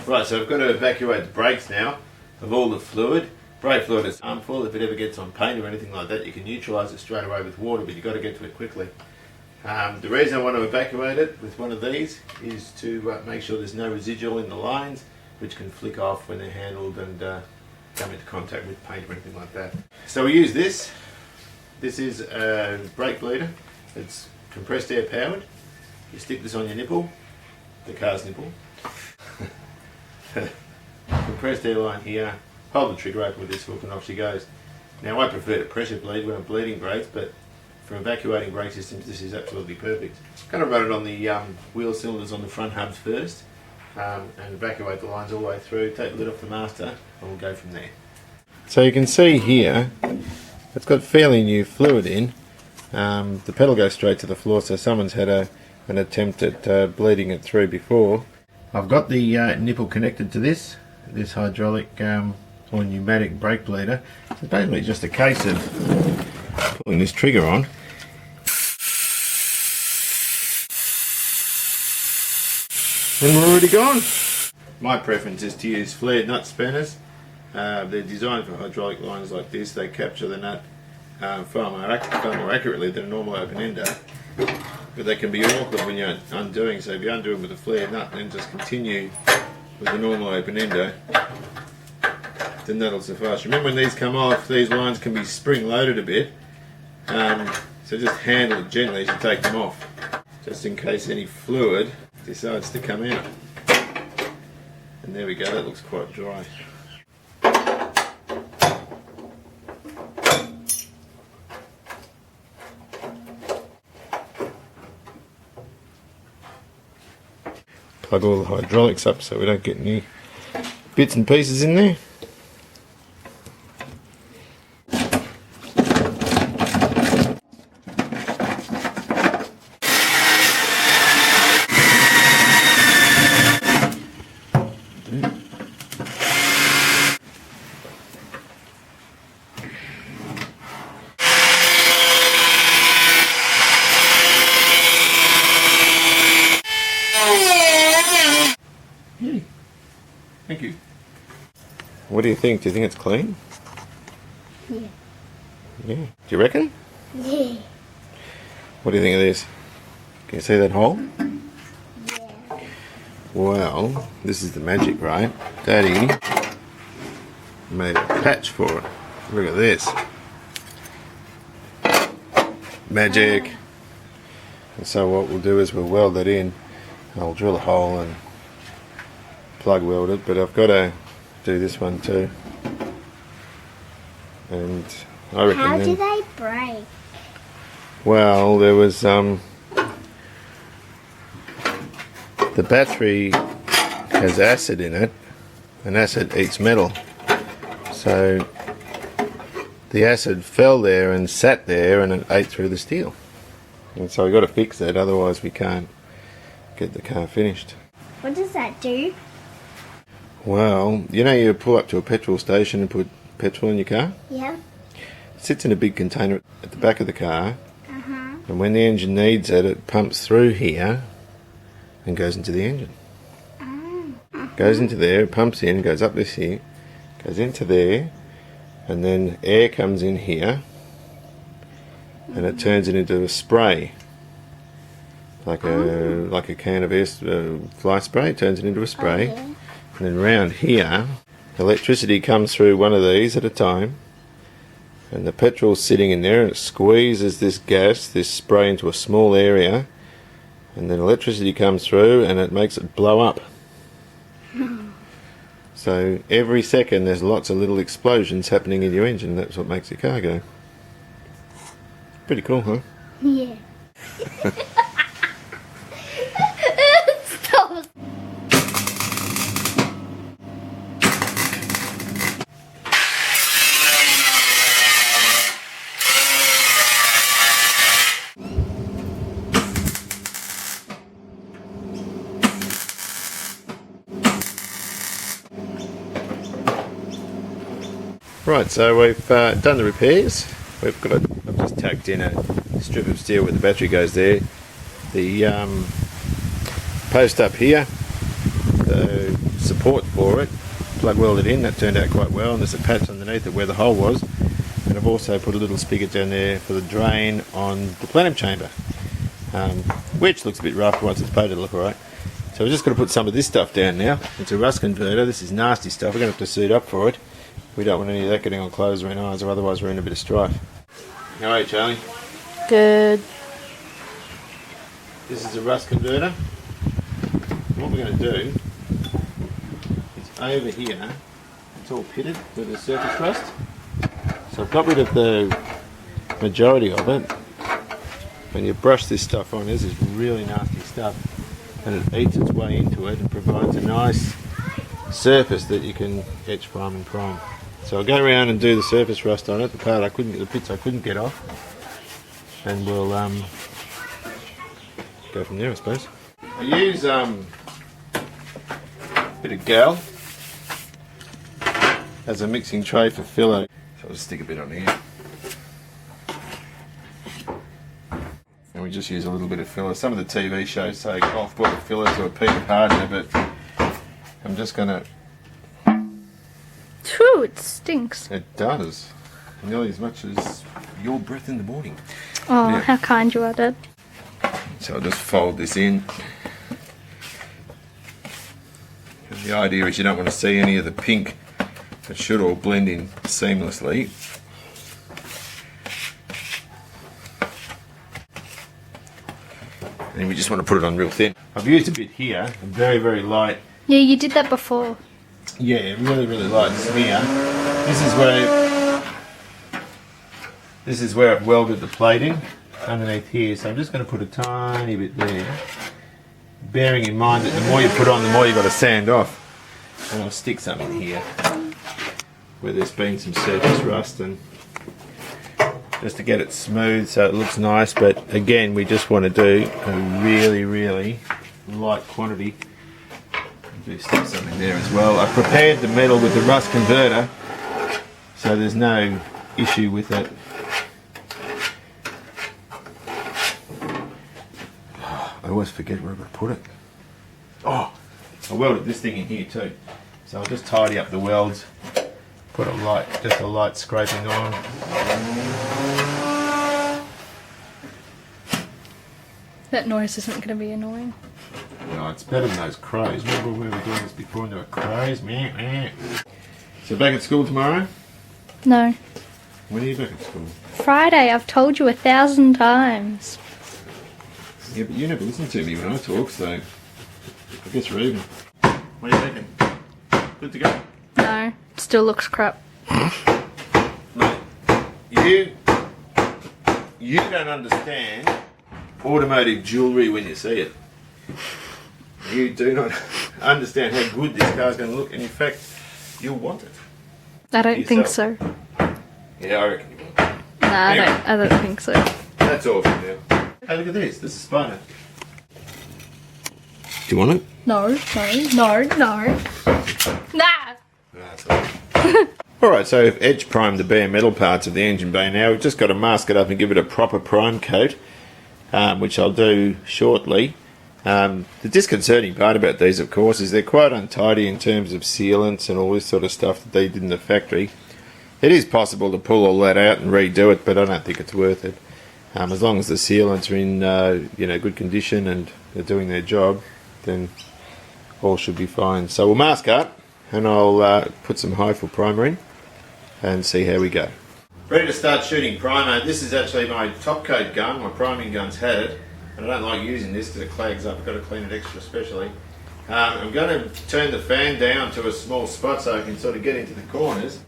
Right, so I've got to evacuate the brakes now of all the fluid. Brake fluid is harmful. If it ever gets on paint or anything like that, you can neutralise it straight away with water, but you've got to get to it quickly. The reason I want to evacuate it with one of these is to make sure there's no residual in the lines, which can flick off when they're handled and come into contact with paint or anything like that. So we use this. This is a brake bleeder. It's compressed air powered. You stick this on your nipple, the car's nipple. Compressed air line here. Hold the trigger open with this hook and off she goes. Now I prefer to pressure bleed when I'm bleeding brakes, but for evacuating brake systems this is absolutely perfect. Kind of run it on the wheel cylinders on the front hubs first and evacuate the lines all the way through, take the lid off the master and we'll go from there. So you can see here it's got fairly new fluid in. The pedal goes straight to the floor, so someone's had an attempt at bleeding it through before. I've got the nipple connected to this hydraulic or pneumatic brake bleeder. It's basically just a case of pulling this trigger on. And we're already gone. My preference is to use flared nut spanners. They're designed for hydraulic lines like this. They capture the nut far more accurately than a normal open ender. But they can be awkward when you're undoing, so if you undo them with a flared nut and then just continue with the normal open ender, then that'll suffice. Remember when these come off, these lines can be spring loaded a bit, so just handle it gently as you take them off, just in case any fluid decides to come out. And there we go, that looks quite dry. Plug all the hydraulics up so we don't get any bits and pieces in there. Thank you. What do you think? Do you think it's clean? Yeah. Yeah. Do you reckon? Yeah. What do you think of this? Can you see that hole? Yeah. Well, this is the magic, right? Daddy made a patch for it. Look at this. Magic. And so what we'll do is we'll weld it in. I'll drill a hole and plug weld it, but I've got to do this one too. And I reckon. How do they break? Well, there was the battery has acid in it, and acid eats metal. So the acid fell there and sat there, and it ate through the steel. And so we got to fix it, otherwise we can't get the car finished. What does that do? Well, you know you pull up to a petrol station and put petrol in your car? Yeah. It sits in a big container at the back of the car, Uh-huh. and when the engine needs it, it pumps through here and goes into the engine. Goes into there, pumps in, goes up this here, goes into there, and then air comes in here, and it turns it into a spray. Like a can of air fly spray, it turns it into a spray. Okay. And then round here, electricity comes through one of these at a time, and the petrol's sitting in there, and it squeezes this gas, this spray, into a small area, and then electricity comes through and it makes it blow up. So every second there's lots of little explosions happening in your engine. That's what makes your car go. Pretty cool, huh? Yeah. Stop. Right, so we've done the repairs. I've just tacked in a strip of steel where the battery goes there. The post up here, the support for it, plug welded in. That turned out quite well, and there's a patch underneath it where the hole was. And I've also put a little spigot down there for the drain on the plenum chamber, which looks a bit rough. Once it's painted, it'll look alright. So we're just going to put some of this stuff down now. It's a rust converter. This is nasty stuff. We're going to have to suit up for it. We don't want any of that getting on clothes or in eyes, or otherwise we're in a bit of strife. How are you, Charlie? Good. This is a rust converter. What we're going to do is over here, it's all pitted with the surface rust. So I've got rid of the majority of it. When you brush this stuff on, this is really nasty stuff, and it eats its way into it and provides a nice surface that you can etch, prime and prime. So I'll go around and do the surface rust on it, the bits I couldn't get off, and we'll go from there, I suppose. I use a bit of gal as a mixing tray for filler. So I'll just stick a bit on here. And we just use a little bit of filler. Some of the TV shows say golf ball filler to a Peter Partner, but I'm just going to... True, it stinks. It does. Nearly as much as your breath in the morning. Oh, Yeah. how kind you are, Dad. So I'll just fold this in. And the idea is you don't want to see any of the pink. It should all blend in seamlessly. And we just want to put it on real thin. I've used a bit here, a very, very light. Yeah, you did that before. Yeah, really, really light smear. This is where I've welded the plating underneath here. So I'm just going to put a tiny bit there, bearing in mind that the more you put on, the more you've got to sand off. And I'll stick some in here where there's been some surface rust, and just to get it smooth so it looks nice. But again, we just want to do a really, really light quantity. Do stick some in there as well. I've prepared the metal with the rust converter, so there's no issue with it. I always forget where I'm going to put it. Oh, I welded this thing in here too. So I'll just tidy up the welds, put just a light scraping on. That noise isn't going to be annoying. No, it's better than those crows. Remember we were doing this before and there were crows? Meh, meh. So back at school tomorrow? No. When are you back at school? Friday, I've told you 1,000 times. Yeah, but you never listen to me when I talk, so I guess we're even. What are you thinking? Good to go? No, still looks crap. Mate, you don't understand automotive jewellery when you see it. You do not understand how good this car's going to look, and in fact, you'll want it. I don't think so. Yeah, I reckon you will. Nah, Anyway. I don't think so. That's all for now. Hey, look at this. This is Spider. Do you want it? No. Nah. That's all. Alright, so I've edge primed the bare metal parts of the engine bay now. We've just got to mask it up and give it a proper prime coat, which I'll do shortly. The disconcerting part about these, of course, is they're quite untidy in terms of sealants and all this sort of stuff that they did in the factory. It is possible to pull all that out and redo it, but I don't think it's worth it. As long as the sealants are in good condition and they're doing their job, then all should be fine. So we'll mask up, and I'll put some high full primer in and see how we go. Ready to start shooting primer. This is actually my top coat gun. My priming gun's had it, and I don't like using this because it clags up. I've got to clean it extra specially. I'm going to turn the fan down to a small spot so I can sort of get into the corners.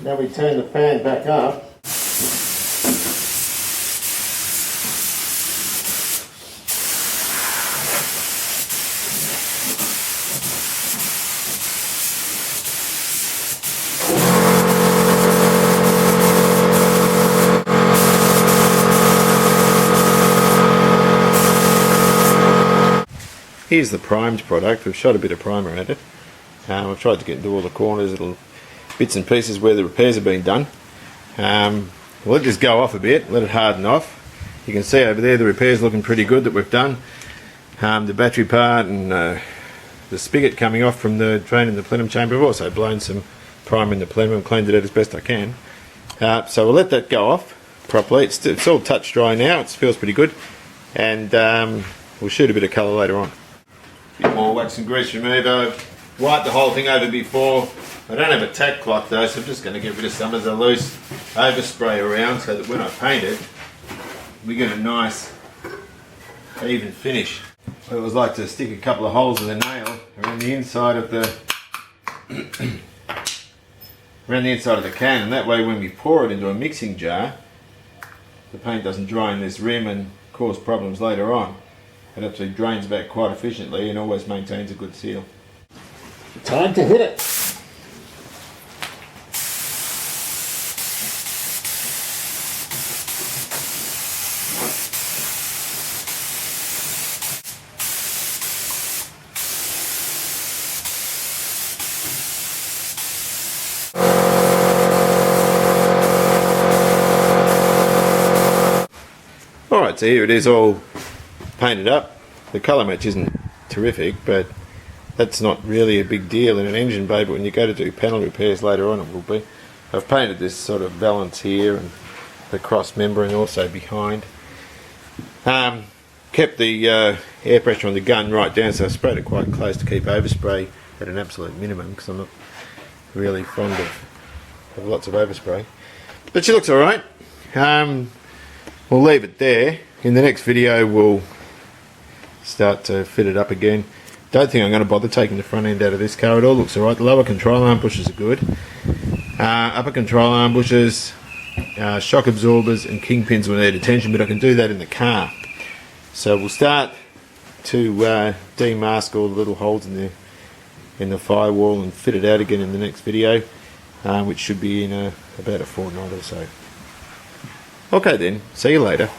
Now we turn the fan back up. here's the primed product. We've shot a bit of primer at it. I've tried to get into all the corners, little bits and pieces where the repairs have been done. We'll let this go off a bit, let it harden off. You can see over there the repair's looking pretty good that we've done. The battery part and the spigot coming off from the drain in the plenum chamber. I've also blown some primer in the plenum and cleaned it out as best I can. So we'll let that go off properly. It's all touch dry now, it feels pretty good. And we'll shoot a bit of colour later on. A bit more wax and grease remover. Wiped the whole thing over before. I don't have a tack cloth though, so I'm just going to get rid of some of the loose overspray around so that when I paint it, we get a nice even finish. I always like to stick a couple of holes with a nail around the inside of the can, and that way when we pour it into a mixing jar, the paint doesn't dry in this rim and cause problems later on. It actually drains back quite efficiently and always maintains a good seal. Time to hit it! Alright, so here it is all painted up. The colour match isn't terrific, but that's not really a big deal in an engine bay, but when you go to do panel repairs later on it will be. I've painted this sort of valance here and the cross membrane also behind. Kept the air pressure on the gun right down, so I sprayed it quite close to keep overspray at an absolute minimum because I'm not really fond of lots of overspray. But she looks alright. We'll leave it there. In the next video we'll start to fit it up again. Don't think I'm going to bother taking the front end out of this car. It all looks alright. The lower control arm bushes are good. Upper control arm bushes, shock absorbers and kingpins will need attention, but I can do that in the car. So we'll start to demask all the little holes in the firewall and fit it out again in the next video, which should be in about a fortnight or so. Okay then, see you later.